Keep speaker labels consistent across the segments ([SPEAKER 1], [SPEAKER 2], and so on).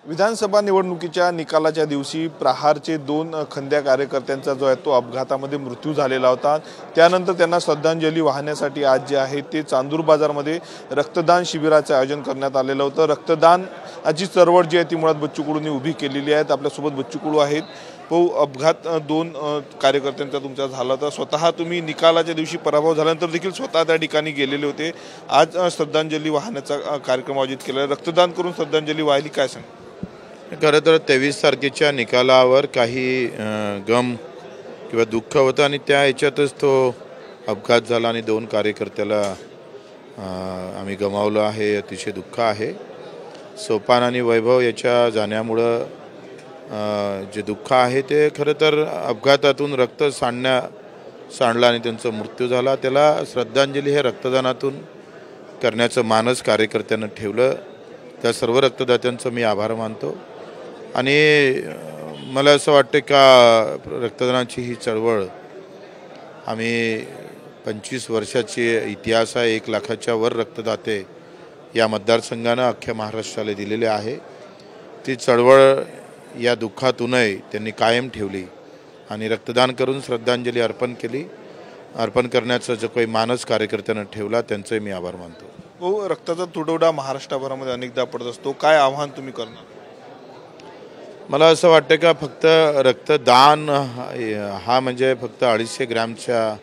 [SPEAKER 1] विधानसभा निवडणुकीच्या निकालाच्या दिवशी प्रहारचे 2 खंद्या कार्यकर्त्यांचा जो आहे तो अपघातामध्ये मृत्यू झालेला होता। त्यानंतर त्यांना श्रद्धांजली वाहण्यासाठी आज जे आहे ते चांदूर बाजारमध्ये रक्तदान शिबिराचे आयोजन करण्यात आलेलं होतं। रक्तदानाची चळवळ जी आहे ती मुळात बच्चू कडूंनी उभी केलेली आहे। आपल्यासोबत बच्चू कडू आहेत। अपघात 2 कार्यकर्त्यांचा तुमचा झाला होता। स्वतः तुम्ही निकालाच्या दिवशी पराभव झाल्यानंतर देखील स्वतः त्या ठिकाणी गेलेले होते। आज श्रद्धांजली वाहण्याचा कार्यक्रम आयोजित केला। रक्तदान करून श्रद्धांजली वाहिली, काय सांग?
[SPEAKER 2] खरं तर 23 तारखेच्या निकालावर काही गम किंवा दुःख होतं आणि त्या ह्याच्यातच तो अपघात झाला आणि 2 कार्यकर्त्याला आम्ही गमावलं आहे। अतिशय दुःख आहे। सोपान आणि वैभव याच्या जाण्यामुळं जे दुःख आहे ते खरं तर अपघातातून रक्त सांडलं आणि त्यांचा मृत्यू झाला। त्याला श्रद्धांजली हे रक्तदानातून करण्याचं मानस कार्यकर्त्यांना ठेवलं। त्या सर्व रक्तदात्यांचं मी आभार मानतो आणि मला असं वाटतं का रक्तदानाची ही चळवळ आम्ही 25 वर्षाची इतिहास आहे। 1 लाखाच्या वर रक्तदाते या मतदारसंघानं अख्ख्या महाराष्ट्राला दिलेले आहे। ती चळवळ या दुःखातूनही त्यांनी कायम ठेवली आणि रक्तदान करून श्रद्धांजली अर्पण करण्याचा जो काही मानस कार्यकर्त्यांना ठेवला त्यांचे मी आभार मानतो।
[SPEAKER 1] रक्ताचा तुटवडा महाराष्ट्राभरामध्ये अनेकदा पडत असतो, काय आव्हान तुम्ही करणार?
[SPEAKER 2] मला असं वाटतं का फक्त रक्तदान हा म्हणजे फक्त 250 ग्रॅमच्या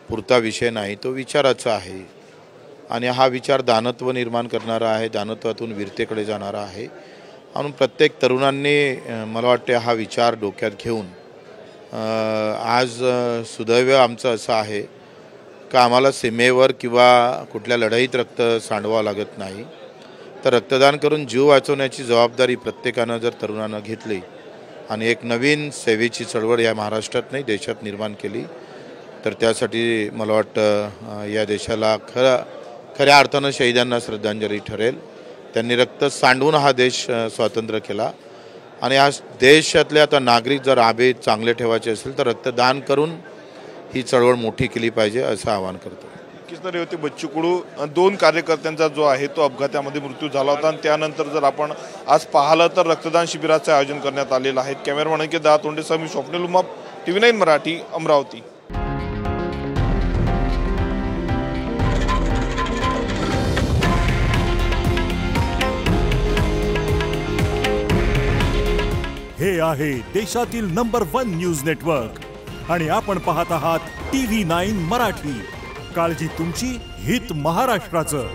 [SPEAKER 2] पुरता विषय नाही, तो विचाराचा आहे आणि हा विचार दानत्व निर्माण करणारा आहे, दानत्वातून वीरतेकडे जाणारा आहे। म्हणून प्रत्येक तरुणांनी मला वाटते हा विचार डोक्यात घेऊन आज सुदैव आमचं असं आहे का आम्हाला सीमेवर किंवा कुठल्या लढाईत रक्त सांडवावं लागत नाही, तर रक्तदान करून जीव वाचवण्याची जबाबदारी प्रत्येकानं जर तरुणांना घेतली आणि एक नवीन सेवेची चळवळ या महाराष्ट्रात नाही देशात निर्माण केली तर त्यासाठी मला वाटतं या देशाला खऱ्या अर्थानं शहीदांना श्रद्धांजली ठरेल। त्यांनी रक्त सांडवून हा देश स्वतंत्र केला आणि हा देशातले आता नागरिक जर आबे चांगले ठेवायचे असेल तर रक्तदान करून ही चळवळ मोठी केली पाहिजे असं आवाहन करतो।
[SPEAKER 1] किसनरे होते बच्चू कडू। 2 कार्यकर्त्यांचा जो आहे तो अपघातामध्ये मृत्यू झाला होता आणि त्यानंतर जर आपण आज पाहिलं तर रक्तदान शिबिराचे आयोजन करण्यात आलेलं आहे। कॅमेरामन अंकित दातोंडेसह मी स्वप्नील उमाप, TV9 मराठी, अमरावती।
[SPEAKER 3] हे आहे देशातील नंबर 1 न्यूज नेटवर्क आणि आपण पाहत आहात TV9 मराठी। काळजी तुमची, हित महाराष्ट्राचं।